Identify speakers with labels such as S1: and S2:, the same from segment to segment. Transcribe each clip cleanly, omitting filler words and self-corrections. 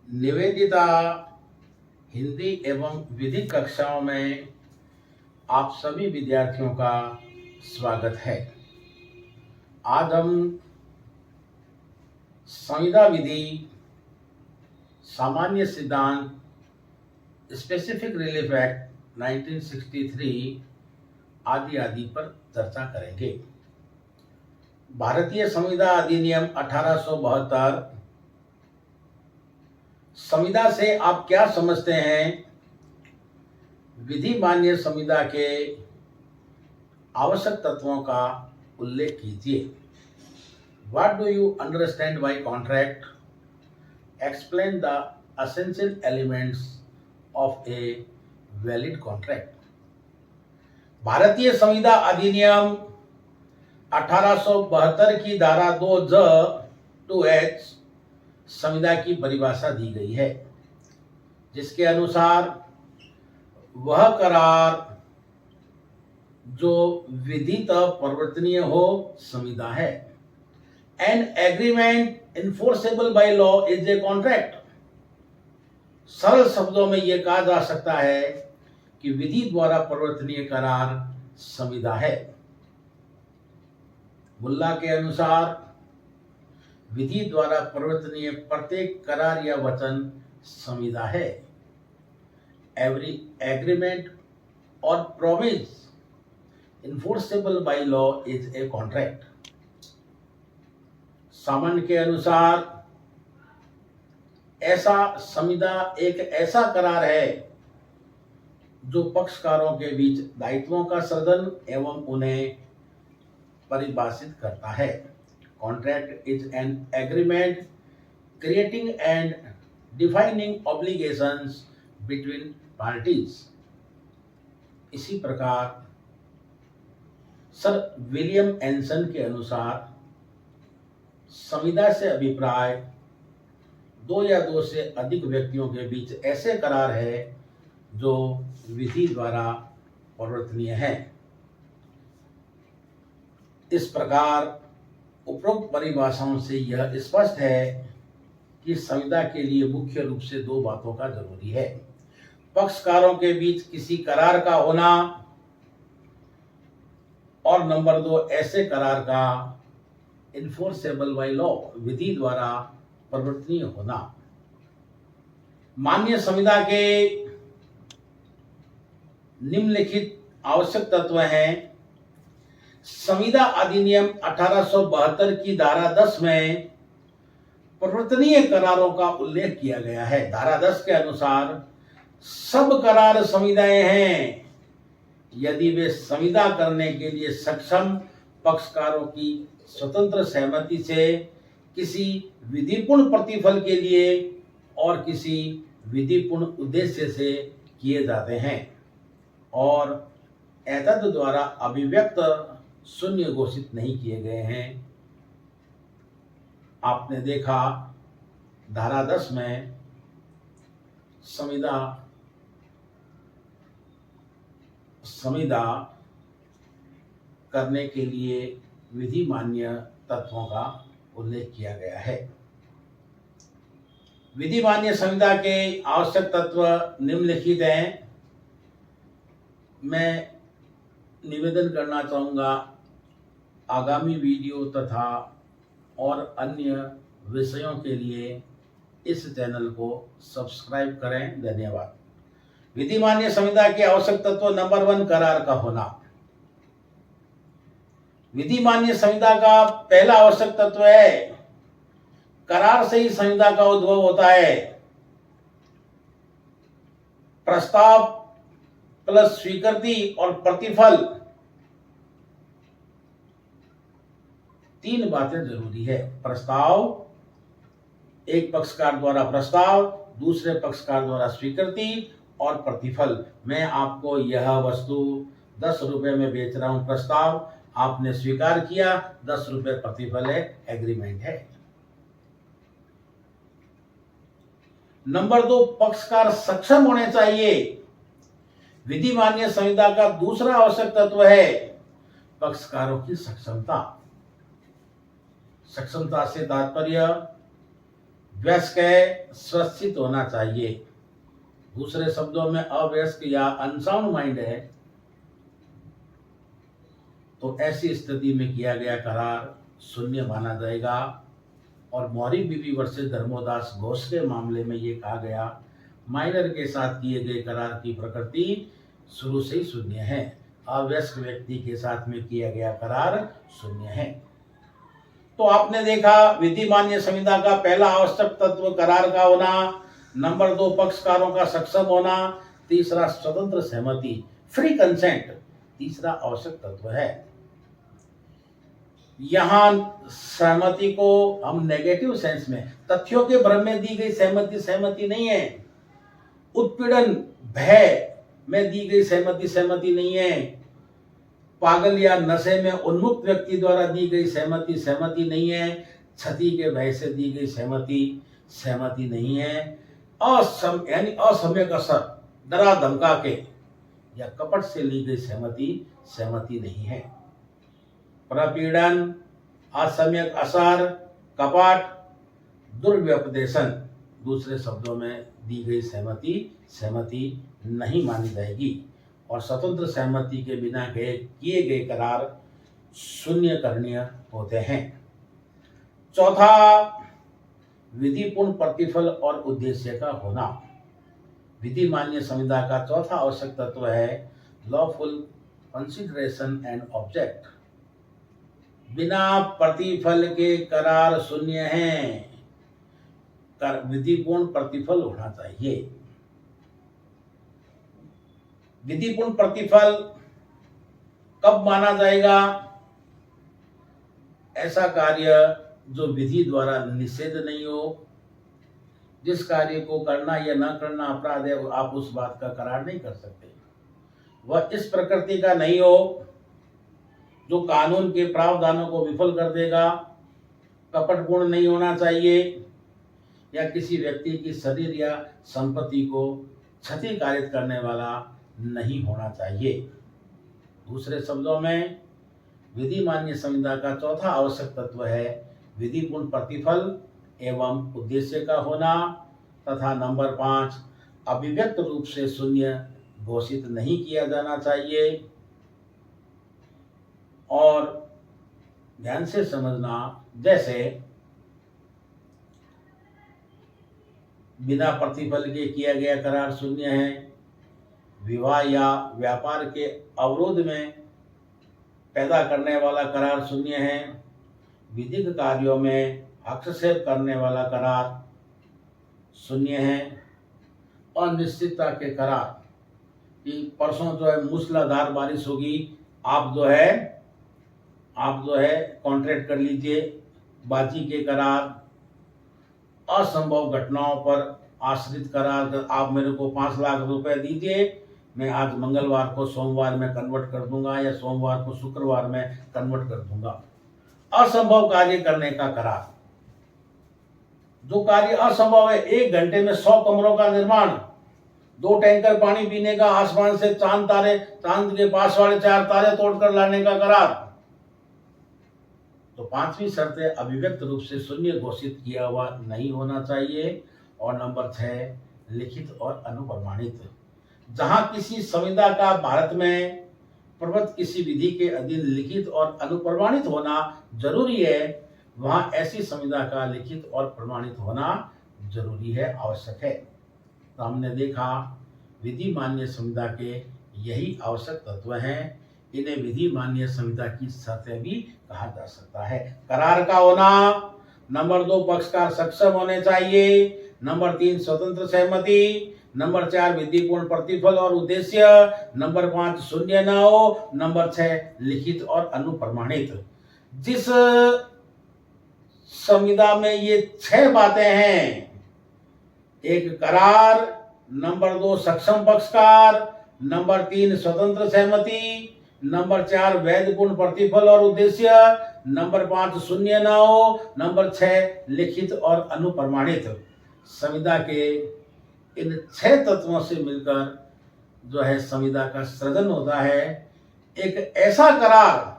S1: निवेदिता हिंदी एवं विधि कक्षाओं में आप सभी विद्यार्थियों का स्वागत है। आज हम संविदा विधि, सामान्य सिद्धांत, स्पेसिफिक रिलीफ एक्ट 1963 आदि पर चर्चा करेंगे। भारतीय संविदा अधिनियम 1872 संविदा से आप क्या समझते हैं? विधि मान्य संविदा के आवश्यक तत्वों का उल्लेख कीजिए। What do you understand by contract? Explain the essential elements of a valid contract. भारतीय संविदा अधिनियम 1872 की धारा 2H संविदा की परिभाषा दी गई है, जिसके अनुसार वह करार जो विधितः परिवर्तनीय हो संविदा है। An agreement enforceable by law is a contract. सरल शब्दों में यह कहा जा सकता है कि विधि द्वारा परिवर्तनीय करार संविदा है। मुल्ला के अनुसार विधि द्वारा परिवर्तनीय प्रत्येक करार या वचन संविदा है। Every agreement or promise enforceable by law is a contract. सामान्य के अनुसार ऐसा संविदा एक ऐसा करार है जो पक्षकारों के बीच दायित्वों का सृजन एवं उन्हें परिभाषित करता है। Contract is an agreement creating and defining obligations between parties. इसी प्रकार सर विलियम एंसन के अनुसार संविदा से अभिप्राय दो या दो से अधिक व्यक्तियों के बीच ऐसे करार है जो विधि द्वारा परिवर्तनीय है। इस प्रकार उपरोक्त परिभाषाओं से यह स्पष्ट है कि संविदा के लिए मुख्य रूप से दो बातों का जरूरी है: पक्षकारों के बीच किसी करार का होना और नंबर 2 ऐसे करार का इन्फोर्सेबल बाय लॉ विधि द्वारा परिवर्तनीय होना। मान्य संविदा के निम्नलिखित आवश्यक तत्व हैं। संविदा अधिनियम 1872 की धारा 10 में परिवर्तनीय करारों का उल्लेख किया गया है। धारा 10 के अनुसार सब करार संविदाएं हैं यदि वे संविदा करने के लिए सक्षम पक्षकारों की स्वतंत्र सहमति से किसी विधिपूर्ण प्रतिफल के लिए और किसी विधिपूर्ण उद्देश्य से किए जाते हैं और एतद द्वारा अभिव्यक्त शून्य घोषित नहीं किए गए हैं। आपने देखा धारा 10 में संविदा करने के लिए विधि मान्य तत्वों का उल्लेख किया गया है। विधि मान्य संविदा के आवश्यक तत्व निम्नलिखित हैं। मैं निवेदन करना चाहूँगा, आगामी वीडियो तथा और अन्य विषयों के लिए इस चैनल को सब्सक्राइब करें। धन्यवाद। विधि मान्य संविदा के आवश्यक तत्व नंबर 1 करार का होना। विधि मान्य संविदा का पहला आवश्यक तत्व है करार से ही संविदा का उद्भव होता है। प्रस्ताव प्लस स्वीकृति और प्रतिफल, 3 बातें जरूरी है। प्रस्ताव, एक पक्षकार द्वारा प्रस्ताव, दूसरे पक्षकार द्वारा स्वीकृति और प्रतिफल। मैं आपको यह वस्तु 10 रुपए में बेच रहा हूं, प्रस्ताव आपने स्वीकार किया, 10 रुपए प्रतिफल है, एग्रीमेंट है। नंबर 2, पक्षकार सक्षम होने चाहिए। विधि मान्य संविदा का दूसरा आवश्यक तत्व है पक्षकारों की सक्षमता। सक्षमता से तात्पर्य वयस्क है, स्वस्थित होना चाहिए। दूसरे शब्दों में अवयस्क या अनसाउंड माइंड है तो ऐसी स्थिति में किया गया करार शून्य माना जाएगा। और मौरी बीबी वर्सेस धर्मोदास घोष के मामले में ये कहा गया, माइनर के साथ किए गए करार की प्रकृति शुरू से ही शून्य है। अवयस्क व्यक्ति के साथ में किया गया करार शून्य है। तो आपने देखा विधि मान्य संविदा का पहला आवश्यक तत्व करार का होना, नंबर 2 पक्षकारों का सक्षम होना, तीसरा स्वतंत्र सहमति फ्री कंसेंट तीसरा आवश्यक तत्व है। यहां सहमति को हम नेगेटिव सेंस में, तथ्यों के भ्रम में दी गई सहमति सहमति नहीं है। उत्पीड़न भय में दी गई सहमति सहमति नहीं है। पागल या नशे में उन्मुक्त व्यक्ति द्वारा दी गई सहमति सहमति नहीं है। क्षति के भय से दी गई सहमति सहमति नहीं है। यानी असम्यक असर, डरा धमका के या कपट से ली गई सहमति सहमति नहीं है। प्रपीड़न, असम्यक असर, कपट, दुर्व्यपदेशन दूसरे शब्दों में दी गई सहमति सहमति नहीं मानी जाएगी। और स्वतंत्र सहमति के बिना किए गए करार शून्य करणीय होते हैं। चौथा, विधिपूर्ण प्रतिफल और उद्देश्य का होना। विधि मान्य संविदा का चौथा आवश्यक तत्व है लॉफुल कंसिडरेशन एंड ऑब्जेक्ट। बिना प्रतिफल के करार शून्य हैं। विधिपूर्ण प्रतिफल होना चाहिए। विधिपूर्ण प्रतिफल कब माना जाएगा? ऐसा कार्य जो विधि द्वारा निषेध नहीं हो, जिस कार्य को करना या न करना अपराध है, आप उस बात का करार नहीं कर सकते। वह इस प्रकृति का नहीं हो जो कानून के प्रावधानों को विफल कर देगा। कपट गुण नहीं होना चाहिए या किसी व्यक्ति की शरीर या संपत्ति को क्षति कारित करने वाला नहीं होना चाहिए। दूसरे शब्दों में विधि मान्य संविदा का चौथा आवश्यक तत्व है विधिपूर्ण प्रतिफल एवं उद्देश्य का होना तथा नंबर 5 अभिव्यक्त रूप से शून्य घोषित नहीं किया जाना चाहिए। और ध्यान से समझना, जैसे बिना प्रतिफल के किया गया करार शून्य है, विवाह या व्यापार के अवरोध में पैदा करने वाला करार शून्य है, विधिक कार्यों में हस्तक्षेप करने वाला करार शून्य है, अनिश्चितता के करार कि परसों जो है मूसलाधार बारिश होगी, आप जो है कॉन्ट्रैक्ट कर लीजिए, बाजी के करार, असंभव घटनाओं पर आश्रित करार, आप मेरे को 5 लाख रुपए दीजिए, मैं आज मंगलवार को सोमवार में कन्वर्ट कर दूंगा या सोमवार को शुक्रवार में कन्वर्ट कर दूंगा। असंभव कार्य करने का करार, जो कार्य असंभव है, 1 घंटे में 100 कमरों का निर्माण, 2 टैंकर पानी पीने का, आसमान से चांद के पास वाले 4 तारे तोड़कर लाने का करार। तो 5वीं शर्त है अभिव्यक्त रूप से शून्य घोषित किया हुआ नहीं होना चाहिए। और नंबर 6 लिखित और अनुप्रमाणित। जहां किसी संविदा का भारत में प्रवृत्त किसी विधि के अधीन लिखित और अनुप्रमाणित होना जरूरी है, वहां ऐसी संविदा का लिखित और प्रमाणित होना जरूरी है, आवश्यक है। तो हमने देखा विधि मान्य संविदा के यही आवश्यक तत्व हैं। इन्हें विधि मान्य संविदा की शर्तें भी कहा जा सकता है। करार का होना, नंबर 2 पक्षकार सक्षम होने चाहिए, नंबर 3 स्वतंत्र सहमति, नंबर 4 विधिपूर्ण प्रतिफल और उद्देश्य, नंबर 5 शून्य न हो, नंबर 6 लिखित और अनुप्रमाणित। जिस संविदा में ये 6 बातें हैं, 1 करार, नंबर 2 सक्षम पक्षकार, नंबर 3 स्वतंत्र सहमति, नंबर 4 वैधपूर्ण प्रतिफल और उद्देश्य, नंबर 5 शून्य न हो, नंबर 6 लिखित और अनुप्रमाणित। संविदा के इन 6 तत्वों से मिलकर जो है संविदा का सृजन होता है। एक ऐसा करार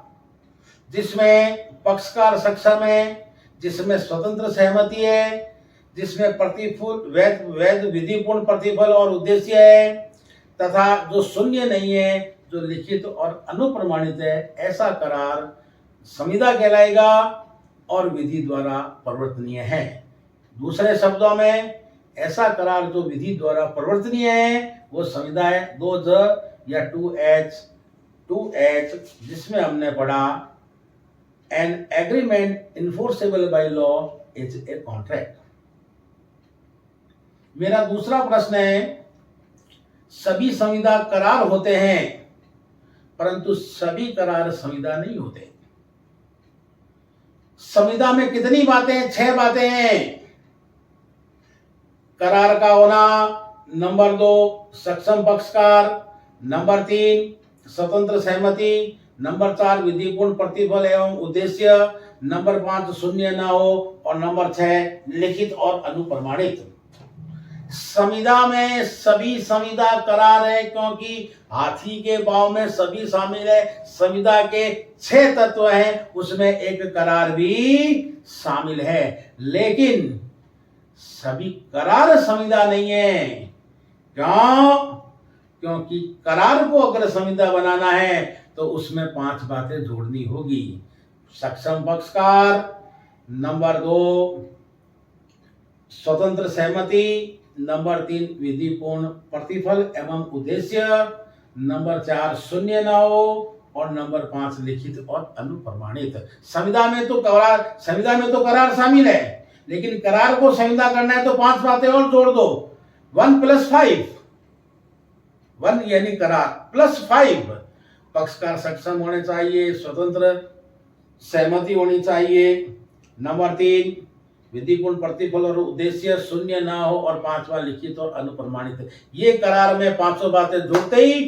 S1: जिसमें पक्षकार सक्षम है, जिसमें स्वतंत्र सहमति है, जिसमें प्रतिफल वैध वैध विधिपूर्ण प्रतिफल और उद्देश्य है, तथा जो शून्य नहीं है, जो लिखित और अनुप्रमाणित है, ऐसा करार संविदा कहलाएगा और विधि द्वारा परिवर्तनीय है। दूसरे शब्दों में, ऐसा करार जो विधि द्वारा परिवर्तनीय है वो संविदा है। 2J या 2H, जिसमें हमने पढ़ा an agreement enforceable by law is a contract. मेरा दूसरा प्रश्न है, सभी संविदा करार होते हैं परंतु सभी करार संविदा नहीं होते। संविदा में कितनी बातें हैं? 6 बातें हैं। करार का होना, नंबर 2 सक्षम पक्षकार, नंबर 3 स्वतंत्र सहमति, नंबर 4 विधिपूर्ण प्रतिफल एवं उद्देश्य, नंबर 5 शून्य न हो और नंबर 6 लिखित और अनुप्रमाणित। संविदा में सभी संविदा करार है क्योंकि हाथी के पांव में सभी शामिल है। संविदा के 6 तत्व हैं, उसमें एक करार भी शामिल है, लेकिन सभी करार संविदा नहीं है। क्यों? क्योंकि करार को अगर संविदा बनाना है तो उसमें 5 बातें जोड़नी होगी। सक्षम पक्षकार, नंबर 2 स्वतंत्र सहमति, नंबर 3 विधिपूर्ण प्रतिफल एवं उद्देश्य, नंबर 4 शून्य न हो और नंबर 5 लिखित और अनुप्रमाणित। संविदा में तो करार शामिल है, लेकिन करार को संविदा करना है तो 5 बातें और जोड़ दो। 1 + 5, 1 यानी करार +5। पक्षकार सक्षम होने चाहिए, स्वतंत्र सहमति होनी चाहिए, नंबर 3 विधिपूर्ण प्रतिफल और उद्देश्य शून्य ना हो और 5वां लिखित और अनुप्रमाणित। ये करार में 500 बातें जोड़ते ही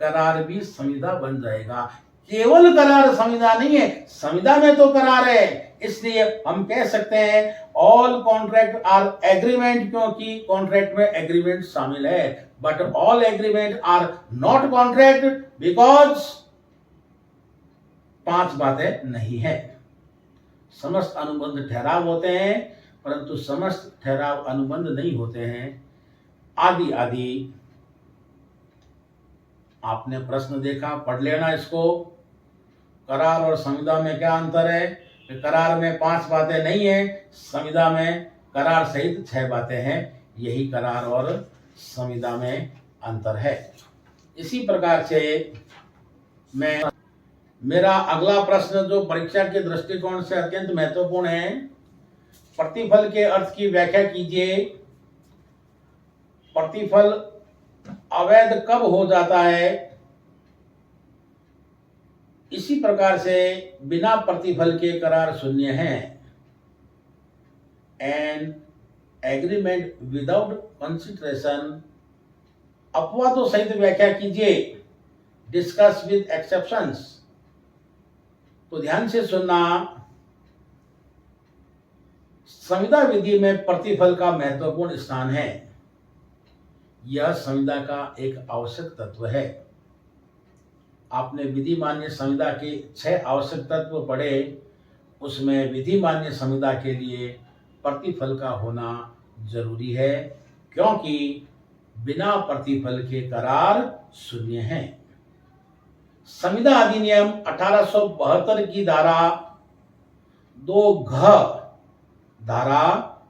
S1: करार भी संविदा बन जाएगा। केवल करार संविदा नहीं है, संविदा में तो करार है, इसलिए हम कह सकते हैं ऑल कॉन्ट्रैक्ट आर एग्रीमेंट, क्योंकि कॉन्ट्रैक्ट में एग्रीमेंट शामिल है। But all agreement are not contract because 5 बातें नहीं है। समस्त अनुबंध ठहराव होते हैं परंतु समस्त ठहराव अनुबंध नहीं होते हैं, आदि आदि। आपने प्रश्न देखा, पढ़ लेना इसको। करार और संविदा में क्या अंतर है? करार में 5 बातें नहीं है, संविदा में करार सहित 6 बातें हैं। यही करार और संविदा में अंतर है। इसी प्रकार से मेरा अगला प्रश्न जो परीक्षा के दृष्टिकोण से अत्यंत महत्वपूर्ण है, प्रतिफल के अर्थ की व्याख्या कीजिए। प्रतिफल अवैध कब हो जाता है? इसी प्रकार से बिना प्रतिफल के करार शून्य हैं। एन एग्रीमेंट विदाउट कंसिडरेशन, अपवादों सहित व्याख्या कीजिए। Discuss with exceptions. तो ध्यान से सुनना, संविदा विधि में प्रतिफल का महत्वपूर्ण स्थान है। यह संविदा का एक आवश्यक तत्व है। आपने विधि मान्य संविदा के 6 आवश्यक तत्व पढ़े, उसमें विधि मान्य संविदा के लिए प्रतिफल का होना जरूरी है, क्योंकि बिना प्रतिफल के करार शून्य हैं। संविदा अधिनियम 1872 की धारा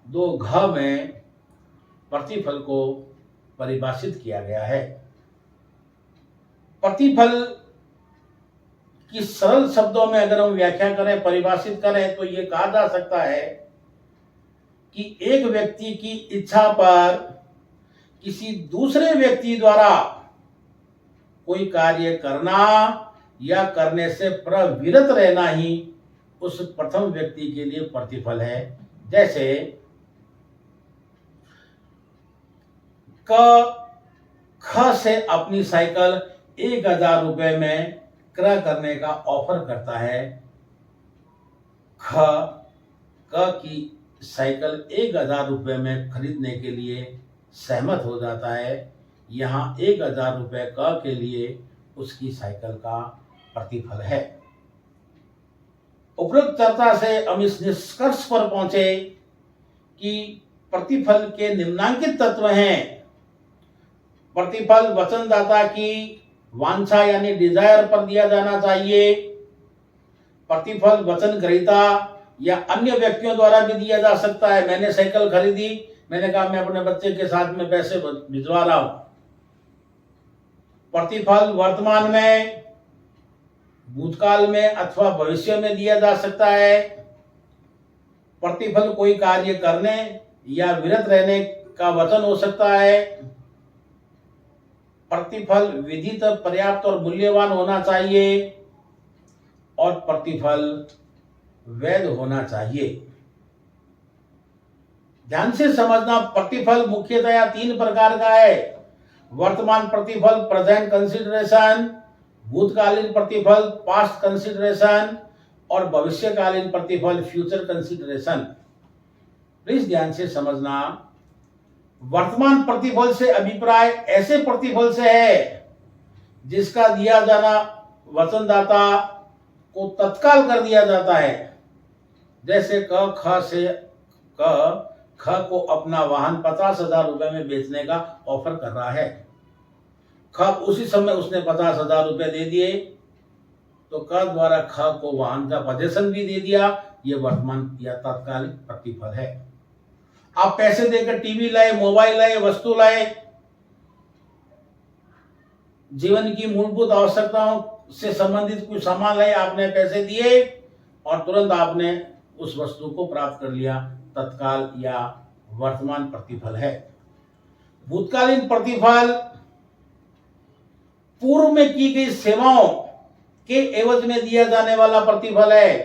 S1: 2घ में प्रतिफल को परिभाषित किया गया है। प्रतिफल की सरल शब्दों में अगर हम व्याख्या करें, परिभाषित करें, तो ये कहा जा सकता है कि एक व्यक्ति की इच्छा पर किसी दूसरे व्यक्ति द्वारा कोई कार्य करना या करने से प्रविरत रहना ही उस प्रथम व्यक्ति के लिए प्रतिफल है। जैसे ख से अपनी साइकिल 1000 रुपए में क्रय करने का ऑफर करता है। क की साइकिल 1000 रुपए में खरीदने के लिए सहमत हो जाता है। यहाँ 1000 रुपए क के लिए उसकी साइकिल का प्रतिफल है। उपरोक्त चर्चा से हम इस निष्कर्ष पर पहुंचे कि प्रतिफल के निम्नांकित तत्व हैं। प्रतिफल वचनदाता की वांछा यानी डिजायर पर दिया जाना चाहिए। प्रतिफल वचन ग्रहीता या अन्य व्यक्तियों द्वारा भी दिया जा सकता है। मैंने साइकिल खरीदी, मैंने कहा मैं अपने बच्चे के साथ में पैसे भिजवा रहा हूं। प्रतिफल वर्तमान में, भूतकाल में अथवा भविष्य में दिया जा सकता है। प्रतिफल कोई कार्य करने या विरत रहने का वचन हो सकता है। प्रतिफल विधित, पर्याप्त और मूल्यवान होना चाहिए और प्रतिफल वैध होना चाहिए। ध्यान से समझना, प्रतिफल मुख्यतया 3 प्रकार का है। वर्तमान प्रतिफल प्रेजेंट कंसिडरेशन, भूतकालीन प्रतिफल पास्ट कंसिडरेशन और भविष्यकालीन प्रतिफल फ्यूचर कंसिडरेशन। प्लीज ध्यान से समझना, वर्तमान प्रतिफल से अभिप्राय ऐसे प्रतिफल से है जिसका दिया जाना वचनदाता को तत्काल कर दिया जाता है। जैसे ख को अपना वाहन 50,000 रुपए में बेचने का ऑफर कर रहा है। ख उसी समय उसने 50,000 रुपए दे दिए, तो क द्वारा ख को वाहन का पोजेशन भी दे दिया। यह वर्तमान या तत्कालिक प्रतिफल है। आप पैसे देकर टीवी लाए, मोबाइल लाए, वस्तु लाए, जीवन की मूलभूत आवश्यकताओं से संबंधित कुछ सामान लाए, आपने पैसे दिए और तुरंत आपने उस वस्तु को प्राप्त कर लिया। तत्काल या वर्तमान प्रतिफल है। भूतकालीन प्रतिफल पूर्व में की गई सेवाओं के एवज में दिया जाने वाला प्रतिफल है।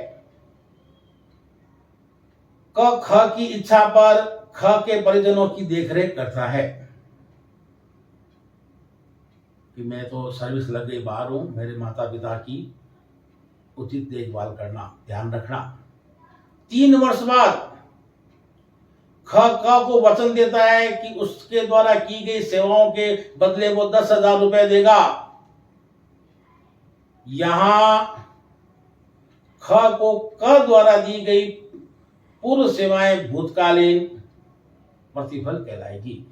S1: क ख की इच्छा पर ख के परिजनों की देखरेख करता है कि मैं तो सर्विस लग गई, बाहर हूं, मेरे माता पिता की उचित देखभाल करना, ध्यान रखना। 3 वर्ष बाद ख को वचन देता है कि उसके द्वारा की गई सेवाओं के बदले वो 10,000 रुपए देगा। यहां ख को क द्वारा दी गई पूर्व सेवाएं भूतकालीन प्रतिफल कहलाएगी।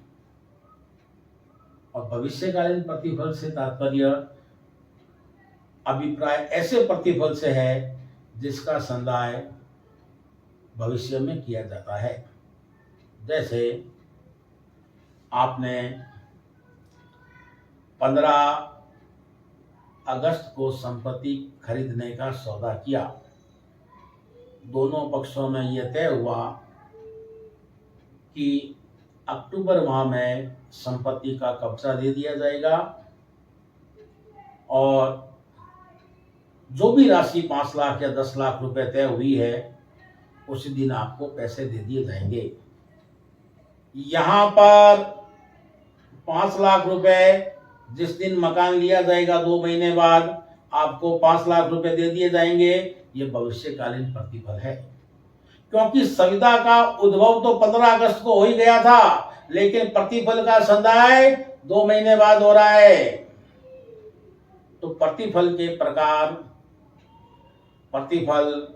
S1: और भविष्यकालीन प्रतिफल से तात्पर्य अभिप्राय ऐसे प्रतिफल से है जिसका संदाय भविष्य में किया जाता है। जैसे आपने 15 अगस्त को संपत्ति खरीदने का सौदा किया। दोनों पक्षों में यह तय हुआ कि अक्टूबर माह में संपत्ति का कब्जा दे दिया जाएगा और जो भी राशि 5 लाख या 10 लाख रुपए तय हुई है उसी दिन आपको पैसे दे दिए जाएंगे। यहां पर 5 लाख रुपए जिस दिन मकान लिया जाएगा 2 महीने बाद आपको 5 लाख रुपए दे दिए जाएंगे। ये भविष्यकालीन प्रतिफल है, क्योंकि संविदा का उद्भव तो 15 अगस्त को हो ही गया था, लेकिन प्रतिफल का संदाय 2 महीने बाद हो रहा है। तो प्रतिफल के प्रकार, प्रतिफल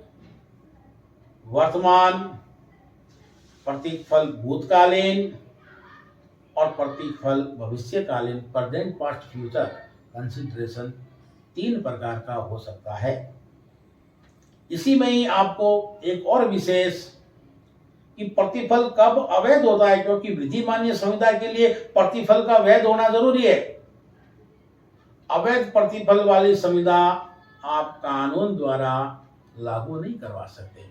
S1: वर्तमान, प्रतिफल भूतकालीन और प्रतिफल भविष्यकालीन, प्रेजेंट पास्ट फ्यूचर कंसिडरेशन 3 प्रकार का हो सकता है। इसी में ही आपको एक और विशेष कि प्रतिफल कब अवैध होता है, क्योंकि विधि मान्य संविदा के लिए प्रतिफल का वैध होना जरूरी है। अवैध प्रतिफल वाली संविदा आप कानून द्वारा लागू नहीं करवा सकते।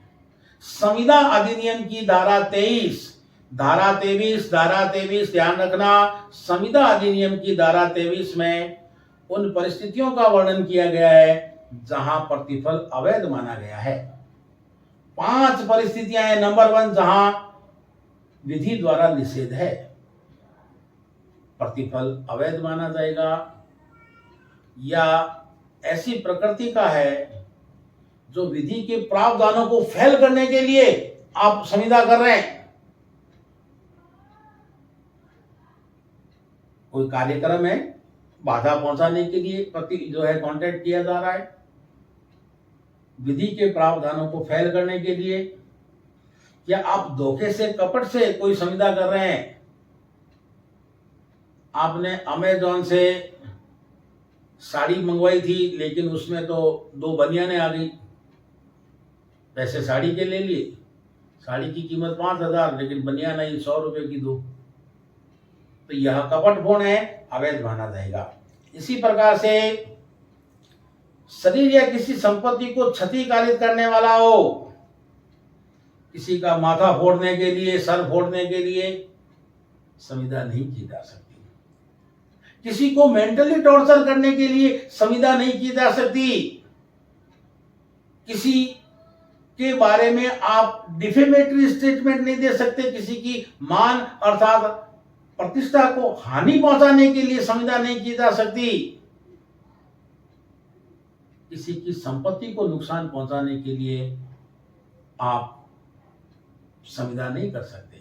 S1: संविदा अधिनियम की धारा 23 ध्यान रखना, संविदा अधिनियम की धारा 23 में उन परिस्थितियों का वर्णन किया गया है जहां प्रतिफल अवैध माना गया है। 5 परिस्थितियां हैं। नंबर 1, जहां विधि द्वारा निषेध है, प्रतिफल अवैध माना जाएगा। या ऐसी प्रकृति का है जो विधि के प्रावधानों को फेल करने के लिए आप संविदा कर रहे हैं। कोई कार्यक्रम है, बाधा पहुंचाने के लिए कॉन्ट्रैक्ट किया जा रहा है, विधि के प्रावधानों को फेल करने के लिए, क्या आप धोखे से, कपट से कोई संविदा कर रहे हैं? आपने अमेजॉन से साड़ी मंगवाई थी, लेकिन उसमें तो 2 बनियानें आ गई, पैसे साड़ी के ले लिए, साड़ी की कीमत 5,000, लेकिन बनियान आई 100 रुपए की 2। तो यह कपटपूर्ण है, अवैध माना जाएगा। इसी प्रकार से शरीर या किसी संपत्ति को क्षतिकारित करने वाला हो, किसी का माथा फोड़ने के लिए, सर फोड़ने के लिए संविदा नहीं की जा सकती। किसी को मेंटली टॉर्चर करने के लिए संविदा नहीं की जा सकती। किसी के बारे में आप डिफेमेटरी स्टेटमेंट नहीं दे सकते। किसी की मान अर्थात प्रतिष्ठा को हानि पहुंचाने के लिए संविदा नहीं की जा सकती। किसी की संपत्ति को नुकसान पहुंचाने के लिए आप संविदा नहीं कर सकते।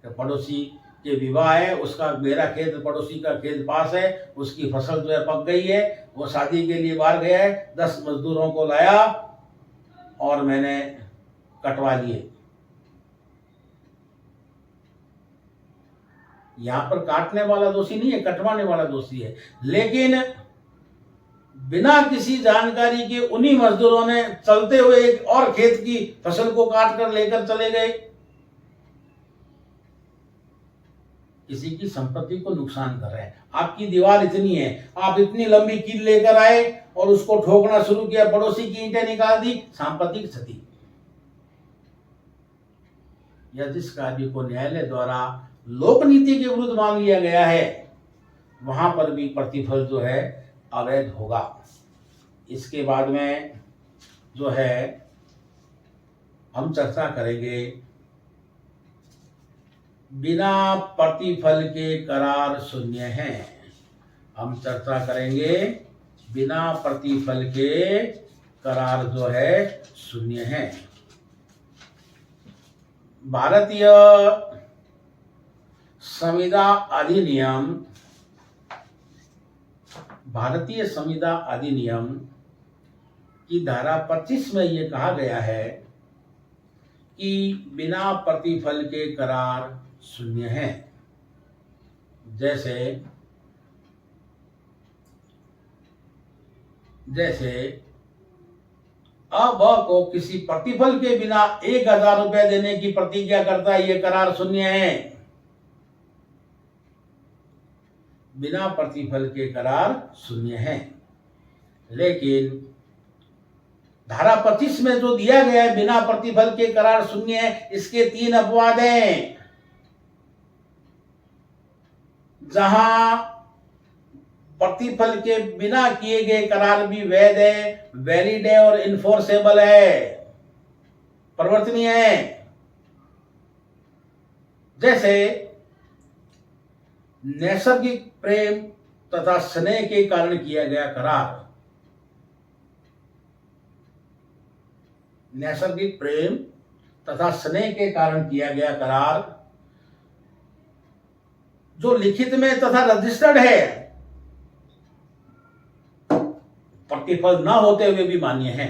S1: तो पड़ोसी के विवाह है, उसका मेरा खेत पड़ोसी का खेत पास है, उसकी फसल जो है पक गई है, वो शादी के लिए बाहर गया है, 10 मजदूरों को लाया और मैंने कटवा लिए। यहां पर काटने वाला दोषी नहीं है, कटवाने वाला दोषी है। लेकिन बिना किसी जानकारी के उन्हीं मजदूरों ने चलते हुए एक और खेत की फसल को काट कर लेकर चले गए। किसी की संपत्ति को नुकसान कर रहे हैं। आपकी दीवार इतनी है, आप इतनी लंबी कील लेकर आए और उसको ठोकना शुरू किया, पड़ोसी की ईंटें निकाल दी, सांपत्तिक क्षति। या जिस कार्य को न्यायालय द्वारा लोक नीति के विरुद्ध मान लिया गया है, वहां पर भी प्रतिफल जो है अवैध होगा। इसके बाद में जो है हम चर्चा करेंगे बिना प्रतिफल के करार शून्य हैं। हम चर्चा करेंगे बिना प्रतिफल के करार जो है शून्य हैं। भारतीय संविदा अधिनियम की धारा 25 में ये कहा गया है कि बिना प्रतिफल के करार शून्य है। जैसे अब को किसी प्रतिफल के बिना 1,000 रुपए देने की प्रतिज्ञा करता है, ये करार शून्य है। बिना प्रतिफल के करार शून्य है। लेकिन धारा 25 में जो दिया गया है बिना प्रतिफल के करार शून्य है, इसके 3 अपवाद हैं। जहां प्रतिफल के बिना किए गए करार भी वैध है, वैलिड है और इन्फोर्सेबल है, परिवर्तनीय है। जैसे नैसर्गिक प्रेम तथा स्नेह के कारण किया गया करार। नैसर्गिक प्रेम तथा स्नेह के कारण किया गया करार जो लिखित में तथा रजिस्टर्ड है, प्रतिफल न होते हुए भी मान्य है।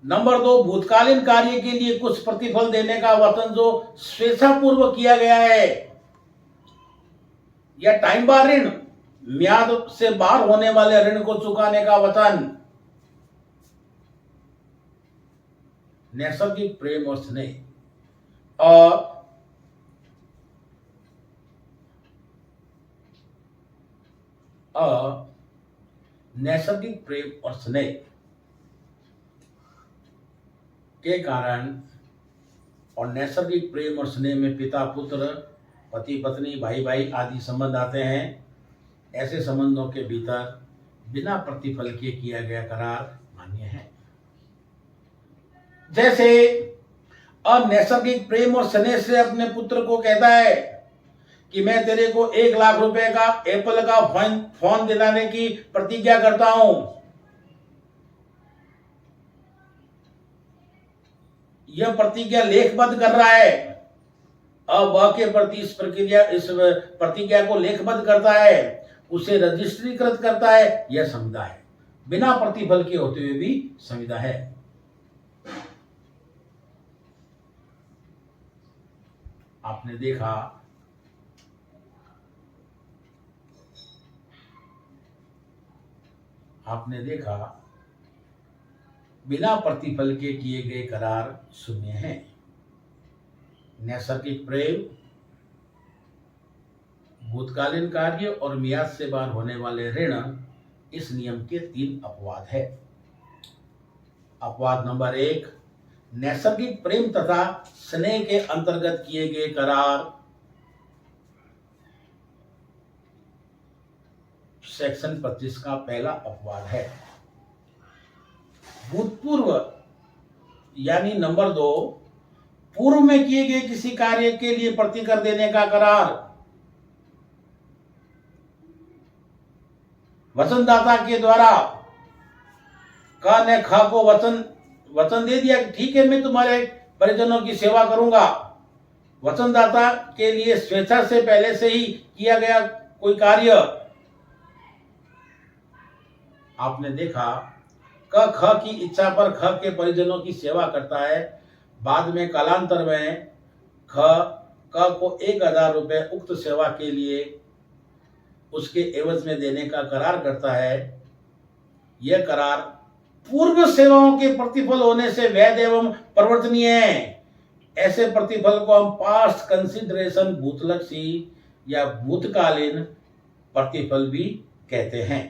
S1: नंबर 2, भूतकालीन कार्य के लिए कुछ प्रतिफल देने का वचन जो स्वेच्छापूर्वक किया गया है, या टाइम बार ऋण, म्याद से बाहर होने वाले ऋण को चुकाने का वचन। नैसर्गिक प्रेम और स्नेह और नैसर्गिक प्रेम और स्नेह के कारण और नैसर्गिक प्रेम और स्नेह में पिता पुत्र, पति पत्नी, भाई भाई आदि संबंध आते हैं। ऐसे संबंधों के भीतर बिना प्रतिफल के किया गया करार मान्य है। जैसे अनैसर्गिक प्रेम और स्नेह से अपने पुत्र को कहता है कि मैं तेरे को 1,00,000 रुपए का एप्पल का फोन दिलाने की प्रतिज्ञा करता हूं। यह प्रतिज्ञा लेखबद्ध कर रहा है। अब वह के प्रति इस प्रतिज्ञा को लेखबद्ध करता है, उसे रजिस्ट्रीकृत करता है, यह संविदा है। बिना प्रतिफल के होते हुए भी संविदा है। आपने देखा बिना प्रतिफल के किए गए करार शून्य हैं। नैसर्गिक प्रेम, भूतकालीन कार्य और मियाद से बाहर होने वाले ऋण इस नियम के 3 अपवाद है। अपवाद नंबर 1, नैसर्गिक प्रेम तथा स्नेह के अंतर्गत किए गए करार सेक्शन 25 का पहला अपवाद है। भूतपूर्व यानी नंबर 2, पूर्व में किए गए किसी कार्य के लिए प्रतिकर देने का करार वचनदाता के द्वारा क ने ख को वचन दे दिया कि ठीक है मैं तुम्हारे परिजनों की सेवा करूंगा। वचनदाता के लिए स्वेच्छा से पहले से ही किया गया कोई कार्य, आपने देखा क ख की इच्छा पर ख के परिजनों की सेवा करता है, बाद में कालांतर में ख क को 1000 रुपए उक्त सेवा के लिए उसके एवज में देने का करार करता है। यह करार पूर्व सेवाओं के प्रतिफल होने से वैध एवं परिवर्तनीय है। ऐसे प्रतिफल को हम पास्ट कंसिडरेशन, भूतलक्षी या भूतकालीन प्रतिफल भी कहते हैं।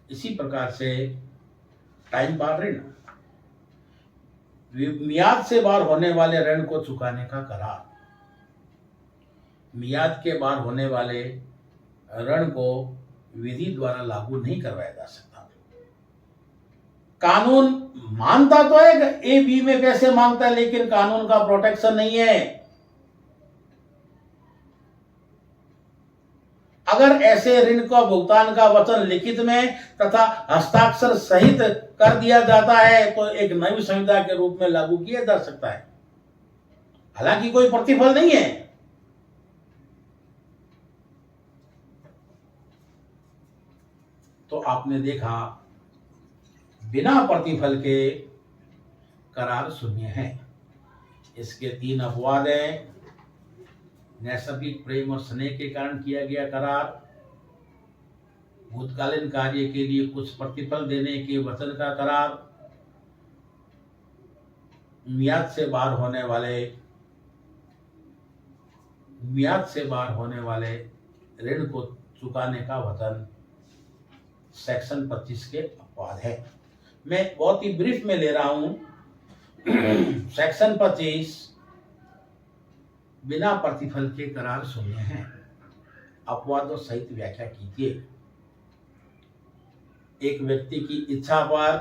S1: इसी प्रकार से टाइम बार ऋण, मियाद से बाहर होने वाले ऋण को चुकाने का करार। मियाद के बाहर होने वाले ऋण को विधि द्वारा लागू नहीं करवाया जा सकता। कानून मानता तो है ए बी में पैसे मांगता है, लेकिन कानून का प्रोटेक्शन नहीं है। अगर ऐसे ऋण का भुगतान का वचन लिखित में तथा हस्ताक्षर सहित कर दिया जाता है तो एक नई संविदा के रूप में लागू किया जा सकता है, हालांकि कोई प्रतिफल नहीं है। तो आपने देखा बिना प्रतिफल के करार शून्य है। इसके 3 अपवाद हैं। नैसर्गिक प्रेम और स्नेह के कारण किया गया करार, भूतकालीन कार्य के लिए कुछ प्रतिफल देने के वचन का करार, मियाद से बाहर होने वाले ऋण को चुकाने का वचन सेक्शन 25 के अपवाद है। मैं बहुत ही ब्रीफ में ले रहा हूं। सेक्शन 25 बिना प्रतिफल के करार शून्य हैं। अपवादों सहित व्याख्या कीजिए। एक व्यक्ति की इच्छा पर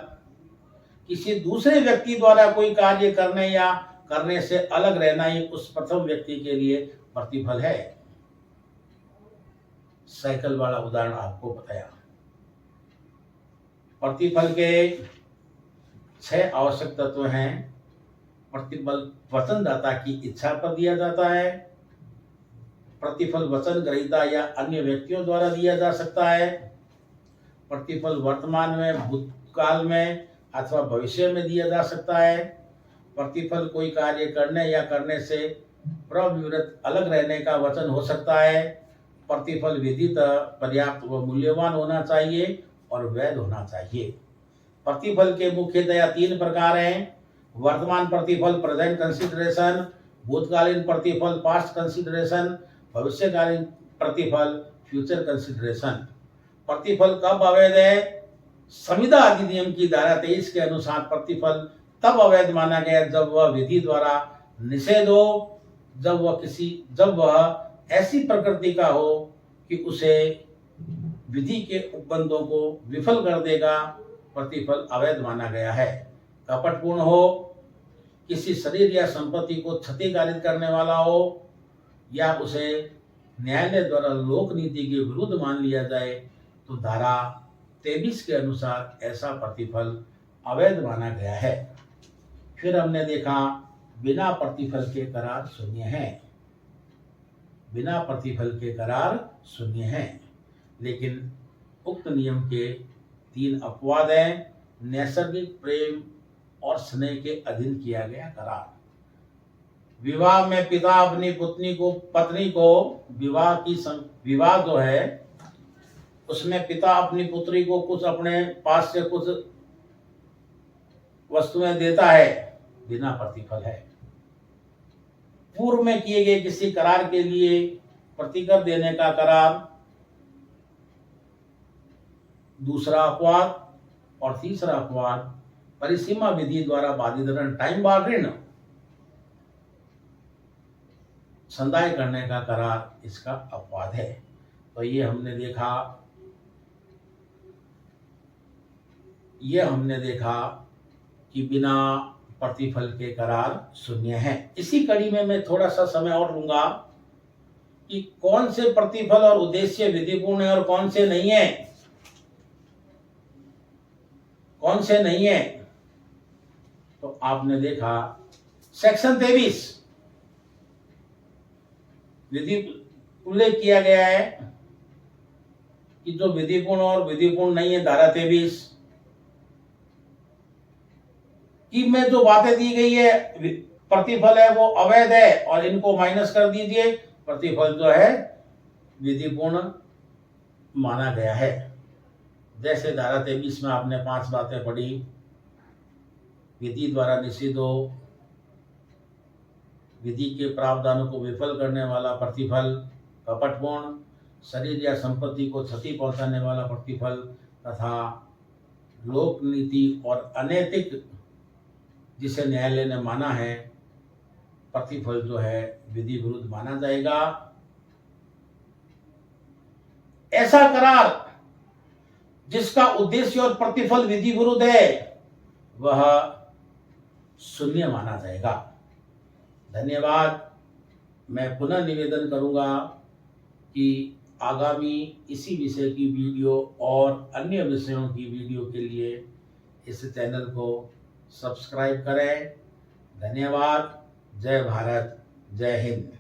S1: किसी दूसरे व्यक्ति द्वारा कोई कार्य करने या करने से अलग रहना ही उस प्रथम व्यक्ति के लिए प्रतिफल है। साइकिल वाला उदाहरण आपको बताया। प्रतिफल के 6 आवश्यक तत्व हैं। प्रतिफल वचनदाता की इच्छा पर दिया जाता है। प्रतिफल वचन ग्रहीता या अन्य व्यक्तियों द्वारा दिया जा सकता है। प्रतिफल वर्तमान में, भूतकाल में अथवा भविष्य में दिया जा सकता है। प्रतिफल कोई कार्य करने या करने से प्रविवृत अलग रहने का वचन हो सकता है। प्रतिफल विधित, पर्याप्त व मूल्यवान होना चाहिए और वैध होना चाहिए। प्रतिफल के मुख्यतया 3 प्रकार हैं। वर्तमान प्रतिफल प्रेजेंट कंसिडरेशन, भूतकालीन प्रतिफल पास्ट कंसिडरेशन, भविष्यकालीन प्रतिफल फ्यूचर कंसिडरेशन। प्रतिफल कब अवैध है? संविदा अधिनियम की धारा 23 के अनुसार प्रतिफल तब अवैध माना गया जब वह विधि द्वारा निषेध हो, जब वह ऐसी प्रकृति का हो कि उसे विधि के उपबंधों को विफल कर देगा, प्रतिफल अवैध माना गया है। कपटपूर्ण हो, किसी शरीर या संपत्ति को क्षतिकारित करने वाला हो, या उसे न्यायालय द्वारा लोक नीति के विरुद्ध मान लिया जाए तो धारा 23 के अनुसार ऐसा प्रतिफल अवैध माना गया है। फिर हमने देखा बिना प्रतिफल के करार शून्य हैं। बिना प्रतिफल के करार शून्य हैं, लेकिन उक्त नियम के 3 अपवाद हैं। नैसर्गिक प्रेम और स्नेह के अधीन किया गया करार। विवाह में पिता अपनी पत्नी को विवाह जो है उसमें पिता अपनी पुत्री को कुछ अपने पास से कुछ वस्तुएं देता है, बिना प्रतिफल है। पूर्व में किए गए किसी करार के लिए प्रतिकर देने का करार, दूसरा अपवाद, और तीसरा अपवाद परिसीमा विधि द्वारा बाधित ऋण, टाइम बार ऋण संदाय करने का करार इसका अपवाद है। तो ये हमने देखा कि बिना प्रतिफल के करार शून्य है। इसी कड़ी में मैं थोड़ा सा समय और लूंगा कि कौन से प्रतिफल और उद्देश्य विधिपूर्ण है और कौन से नहीं है, कौन से नहीं है। तो आपने देखा सेक्शन 23 विधि उल्लेख किया गया है कि जो विधिपूर्ण और विधिपूर्ण नहीं है, धारा 23 कि में जो बातें दी गई है, प्रतिफल है वो अवैध है और इनको माइनस कर दीजिए, प्रतिफल जो है विधिपूर्ण माना गया है। जैसे धारा 23 में आपने 5 बातें पढ़ी, विधि द्वारा निषिद्ध हो, विधि के प्रावधानों को विफल करने वाला प्रतिफल, कपटपूर्ण, शरीर या संपत्ति को क्षति पहुंचाने वाला प्रतिफल तथा लोक नीति और अनैतिक जिसे न्यायालय ने माना है प्रतिफल जो है विधि विरुद्ध माना जाएगा। ऐसा करार जिसका उद्देश्य और प्रतिफल विधि विरुद्ध है वह शून्य माना जाएगा। धन्यवाद। मैं पुनः निवेदन करूंगा कि आगामी इसी विषय की वीडियो और अन्य विषयों की वीडियो के लिए इस चैनल को सब्सक्राइब करें। धन्यवाद। जय भारत, जय हिंद।